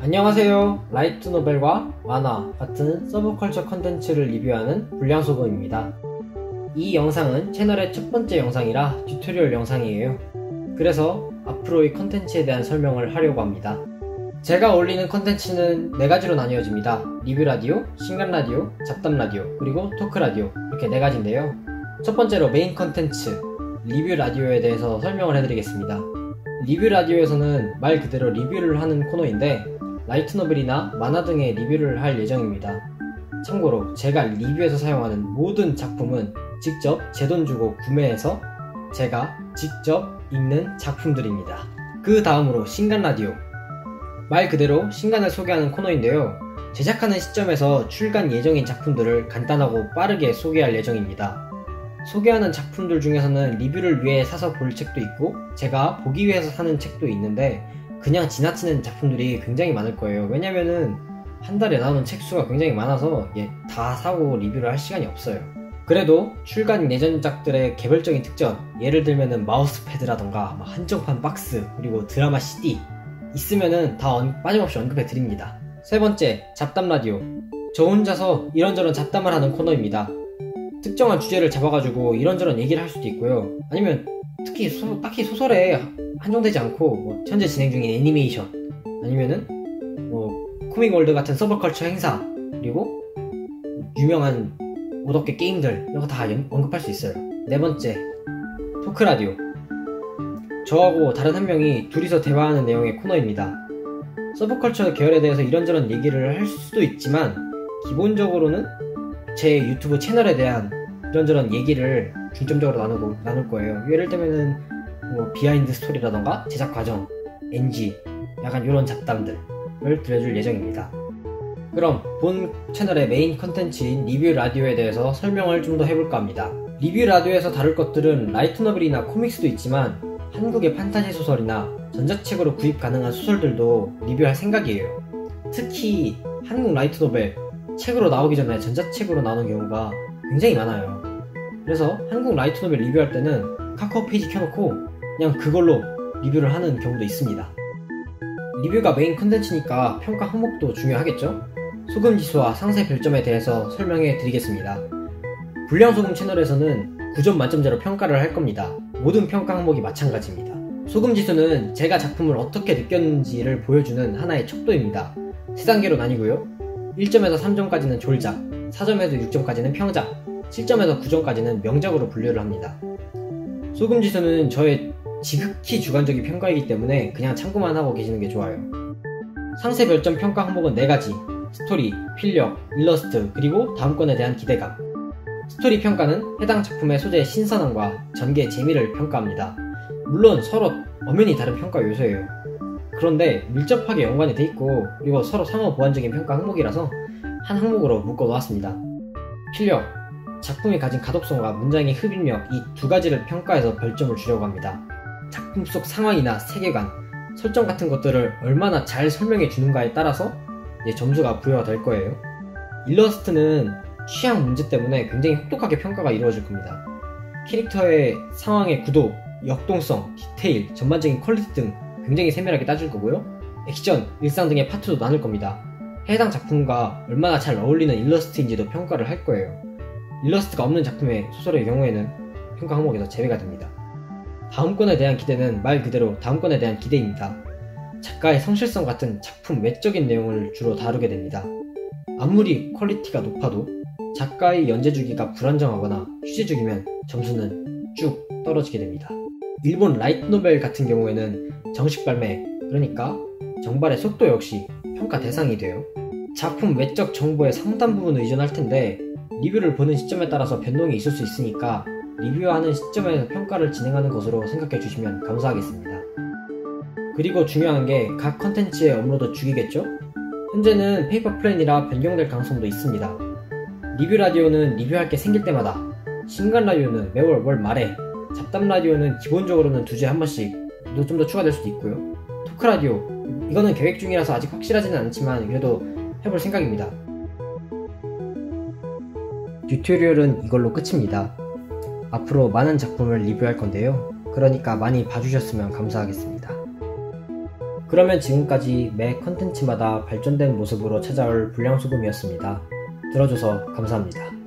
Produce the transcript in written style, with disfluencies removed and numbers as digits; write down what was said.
안녕하세요. 라이트 노벨과 만화 같은 서브컬처 컨텐츠를 리뷰하는 불량소금입니다. 이 영상은 채널의 첫 번째 영상이라 튜토리얼 영상이에요. 그래서 앞으로의 컨텐츠에 대한 설명을 하려고 합니다. 제가 올리는 컨텐츠는 4가지로 나뉘어집니다. 리뷰 라디오, 신간 라디오, 잡담 라디오, 그리고 토크 라디오, 이렇게 4가지인데요. 첫 번째로 메인 컨텐츠, 리뷰 라디오에 대해서 설명을 해드리겠습니다. 리뷰 라디오에서는 말 그대로 리뷰를 하는 코너인데 라이트 노벨이나 만화 등의 리뷰를 할 예정입니다. 참고로 제가 리뷰에서 사용하는 모든 작품은 직접 제 돈 주고 구매해서 제가 직접 읽는 작품들입니다. 그 다음으로 신간 라디오, 말 그대로 신간을 소개하는 코너인데요. 제작하는 시점에서 출간 예정인 작품들을 간단하고 빠르게 소개할 예정입니다. 소개하는 작품들 중에서는 리뷰를 위해 사서 볼 책도 있고 제가 보기 위해서 사는 책도 있는데 그냥 지나치는 작품들이 굉장히 많을 거예요. 왜냐면은 한 달에 나오는 책 수가 굉장히 많아서 다 사고 리뷰를 할 시간이 없어요. 그래도 출간 예전작들의 개별적인 특전, 예를 들면은 마우스패드라던가 한정판 박스, 그리고 드라마 CD 있으면은 다 빠짐없이 언급해 드립니다. 세 번째, 잡담 라디오. 저 혼자서 이런저런 잡담을 하는 코너입니다. 특정한 주제를 잡아가지고 이런저런 얘기를 할 수도 있고요. 아니면 딱히 소설에 한정되지 않고 현재 진행 중인 애니메이션, 아니면은 코믹월드 같은 서브컬처 행사, 그리고 유명한 오덕계 게임들, 이런 거 다 언급할 수 있어요. 네 번째, 토크 라디오. 저하고 다른 한 명이 둘이서 대화하는 내용의 코너입니다. 서브컬처 계열에 대해서 이런저런 얘기를 할 수도 있지만 기본적으로는 제 유튜브 채널에 대한 이런저런 얘기를 중점적으로 나눌 거예요. 예를 들면은 비하인드 스토리라던가 제작 과정, NG, 약간 이런 잡담들을 들려줄 예정입니다. 그럼 본 채널의 메인 컨텐츠인 리뷰 라디오에 대해서 설명을 좀 더 해볼까 합니다. 리뷰 라디오에서 다룰 것들은 라이트 노벨이나 코믹스도 있지만 한국의 판타지 소설이나 전자책으로 구입 가능한 소설들도 리뷰할 생각이에요. 특히 한국 라이트 노벨, 책으로 나오기 전에 전자책으로 나오는 경우가 굉장히 많아요. 그래서 한국 라이트 노벨 리뷰할 때는 카카오 페이지 켜놓고 그냥 그걸로 리뷰를 하는 경우도 있습니다. 리뷰가 메인 컨텐츠니까 평가 항목도 중요하겠죠? 소금지수와 상세 별점에 대해서 설명해 드리겠습니다. 불량소금 채널에서는 9점 만점제로 평가를 할 겁니다. 모든 평가 항목이 마찬가지입니다. 소금지수는 제가 작품을 어떻게 느꼈는지를 보여주는 하나의 척도입니다. 3단계로 나뉘고요. 1점에서 3점까지는 졸작, 4점에서 6점까지는 평작, 7점에서 9점까지는 명작으로 분류를 합니다. 소금지수는 저의 지극히 주관적인 평가이기 때문에 그냥 참고만 하고 계시는 게 좋아요. 상세 별점 평가 항목은 4가지, 스토리, 필력, 일러스트, 그리고 다음 건에 대한 기대감. 스토리 평가는 해당 작품의 소재의 신선함과 전개의 재미를 평가합니다. 물론 서로 엄연히 다른 평가 요소예요. 그런데 밀접하게 연관이 돼 있고 그리고 서로 상호 보완적인 평가 항목이라서 한 항목으로 묶어 놓았습니다. 필력, 작품이 가진 가독성과 문장의 흡입력, 이 2가지를 평가해서 별점을 주려고 합니다. 작품 속 상황이나 세계관, 설정 같은 것들을 얼마나 잘 설명해 주는가에 따라서 점수가 부여가 될 거예요. 일러스트는 취향 문제 때문에 굉장히 혹독하게 평가가 이루어질 겁니다. 캐릭터의 상황의 구도, 역동성, 디테일, 전반적인 퀄리티 등 굉장히 세밀하게 따질 거고요. 액션, 일상 등의 파트도 나눌 겁니다. 해당 작품과 얼마나 잘 어울리는 일러스트인지도 평가를 할 거예요. 일러스트가 없는 작품의 소설의 경우에는 평가 항목에서 제외가 됩니다. 다음 건에 대한 기대는 말 그대로 다음 건에 대한 기대입니다. 작가의 성실성 같은 작품 외적인 내용을 주로 다루게 됩니다. 아무리 퀄리티가 높아도 작가의 연재 주기가 불안정하거나 휴재 중이면 점수는 쭉 떨어지게 됩니다. 일본 라이트 노벨 같은 경우에는 정식 발매, 그러니까 정발의 속도 역시 평가 대상이 돼요. 작품 외적 정보의 상당 부분을 의존할 텐데 리뷰를 보는 시점에 따라서 변동이 있을 수 있으니까 리뷰하는 시점에서 평가를 진행하는 것으로 생각해 주시면 감사하겠습니다. 그리고 중요한 게 각 컨텐츠의 업로드 주기겠죠? 현재는 페이퍼 플랜이라 변경될 가능성도 있습니다. 리뷰 라디오는 리뷰할 게 생길 때마다, 신간 라디오는 매월 월 말에, 잡담 라디오는 기본적으로는 2주에 한 번씩 좀 더 추가될 수도 있고요. 토크 라디오, 이거는 계획 중이라서 아직 확실하지는 않지만 그래도 해볼 생각입니다. 튜토리얼은 이걸로 끝입니다. 앞으로 많은 작품을 리뷰할 건데요. 그러니까 많이 봐주셨으면 감사하겠습니다. 그러면 지금까지 매 컨텐츠마다 발전된 모습으로 찾아올 불량소금이었습니다. 들어줘서 감사합니다.